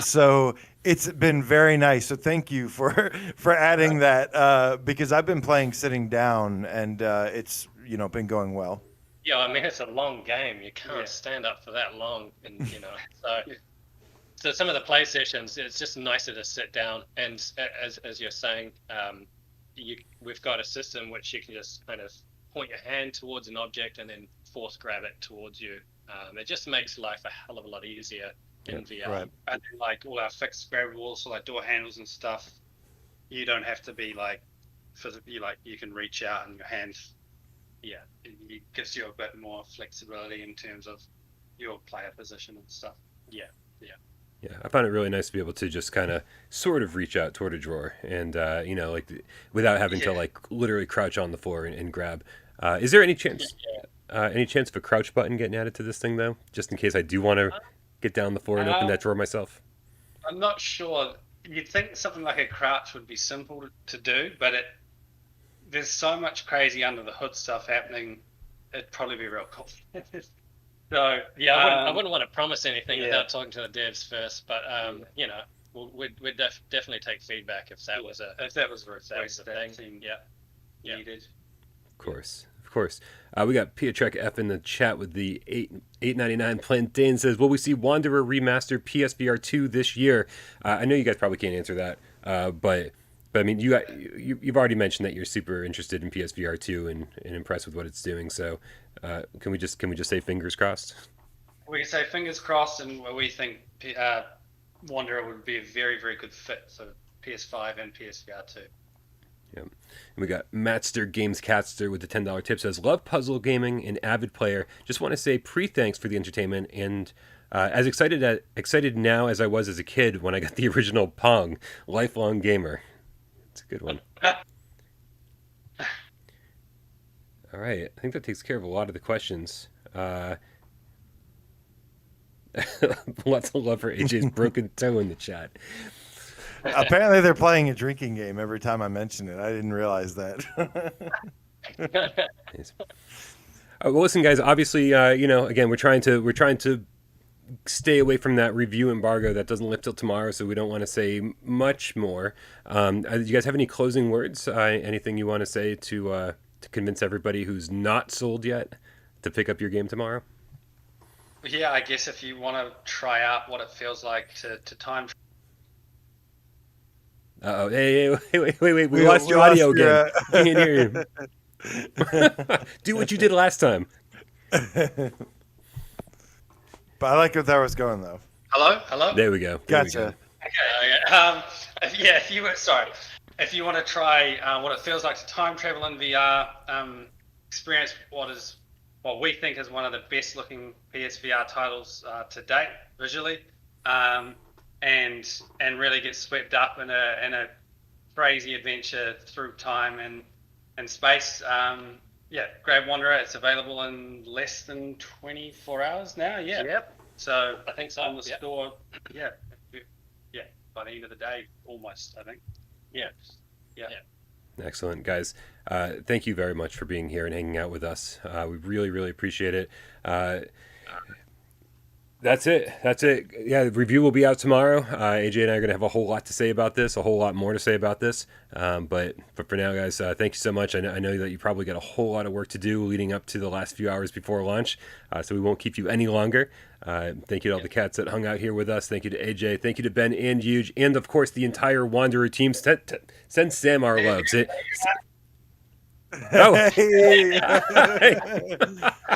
So it's been very nice. So thank you for adding that because I've been playing sitting down and it's been going well. Yeah, I mean it's a long game. You can't stand up for that long, and so some of the play sessions it's just nicer to sit down. And as you're saying, we've got a system which you can just kind of point your hand towards an object and then force grab it towards you. It just makes life a hell of a lot easier in VR. Right. And then, like all our fixed grabbables, so like door handles and stuff, you don't have to be like physically, like you can reach out and your hand, it gives you a bit more flexibility in terms of your player position and stuff. Yeah, I found it really nice to be able to just kind of sort of reach out toward a drawer and without having to like literally crouch on the floor and grab. Is there any chance of a crouch button getting added to this thing though, just in case I do want to get down the floor and open that drawer myself? I'm not sure. You'd think something like a crouch would be simple to do, but there's so much crazy under the hood stuff happening. It'd probably be real complicated. So I wouldn't want to promise anything without talking to the devs first. But we'd definitely take feedback if that was a thing. Needed. Of course. We got Pietrek F in the chat with the $8.99 Plantain says, will we see Wanderer Remaster PSVR 2 this year? I know you guys probably can't answer that, but I mean, you've already mentioned that you're super interested in PSVR 2 and impressed with what it's doing. So can we just say fingers crossed? We can say fingers crossed, and we think Wanderer would be a very, very good fit for PS5 and PSVR 2. Yeah. And we got Matster Gamescaster with the $10 tip says, love puzzle gaming and avid player. Just want to say pre-thanks for the entertainment and as excited now as I was as a kid when I got the original Pong. Lifelong gamer. It's a good one. All right. I think that takes care of a lot of the questions. Lots of love for AJ's broken toe in the chat. Apparently they're playing a drinking game every time I mention it. I didn't realize that. Well, listen, guys. Obviously, again, we're trying to stay away from that review embargo that doesn't lift till tomorrow, so we don't want to say much more. Do you guys have any closing words? Anything you want to say to convince everybody who's not sold yet to pick up your game tomorrow? Yeah, I guess if you want to try out what it feels like to time. Uh-oh. Hey, wait. We lost your audio again. Can't hear you. Do what you did last time. But I like where that was going, though. Hello? There we go. Gotcha. Okay. If you want to try what it feels like to time travel in VR, experience what we think is one of the best looking PSVR titles to date visually, and really get swept up in a crazy adventure through time and space. Grab Wanderer. It's available in less than 24 hours now. Yeah. Yep. So I think so. On the store. Yeah. By the end of the day, almost. I think. Yeah. Excellent, guys. Thank you very much for being here and hanging out with us. We really, really appreciate it. That's it. Yeah, the review will be out tomorrow. AJ and I are going to have a whole lot to say about this, a whole lot more to say about this. But for now, guys, thank you so much. I know that you probably got a whole lot of work to do leading up to the last few hours before launch, so we won't keep you any longer. Thank you to all the cats that hung out here with us. Thank you to AJ. Thank you to Ben and Euge, and of course the entire Wanderer team. Send Sam our loves. Hey.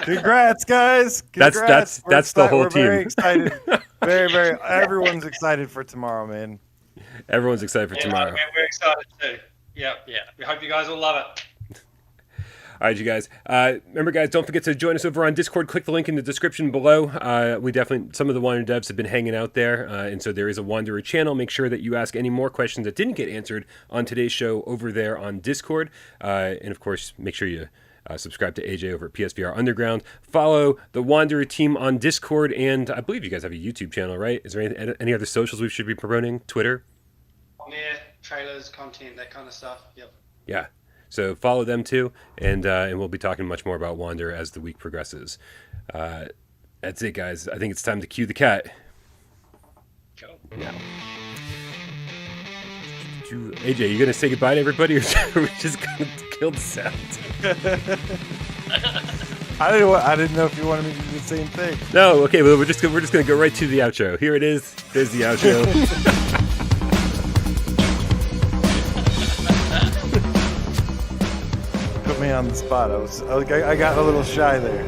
Congrats, guys. Congrats. That's the whole team. We're very excited. Very. Everyone's excited for tomorrow, man. Everyone's excited for tomorrow. We're excited too. Yeah. We hope you guys will love it. All right, you guys. Remember, guys, don't forget to join us over on Discord. Click the link in the description below. Some of the Wanderer devs have been hanging out there, and so there is a Wanderer channel. Make sure that you ask any more questions that didn't get answered on today's show over there on Discord. And, of course, make sure you subscribe to AJ over at PSVR Underground. Follow the Wanderer team on Discord, and I believe you guys have a YouTube channel, right? Is there any other socials we should be promoting? Twitter? Yeah, trailers, content, that kind of stuff. Yep. Yeah. So follow them too, and we'll be talking much more about Wanderer as the week progresses. That's it, guys. I think it's time to cue the cat. Go. Now. AJ, you gonna say goodbye to everybody, or are we just gonna kill the sound? I didn't know if you wanted me to do the same thing. No, okay. Well, we're just gonna go right to the outro. Here it is. There's the outro. Me on the spot. I got a little shy there.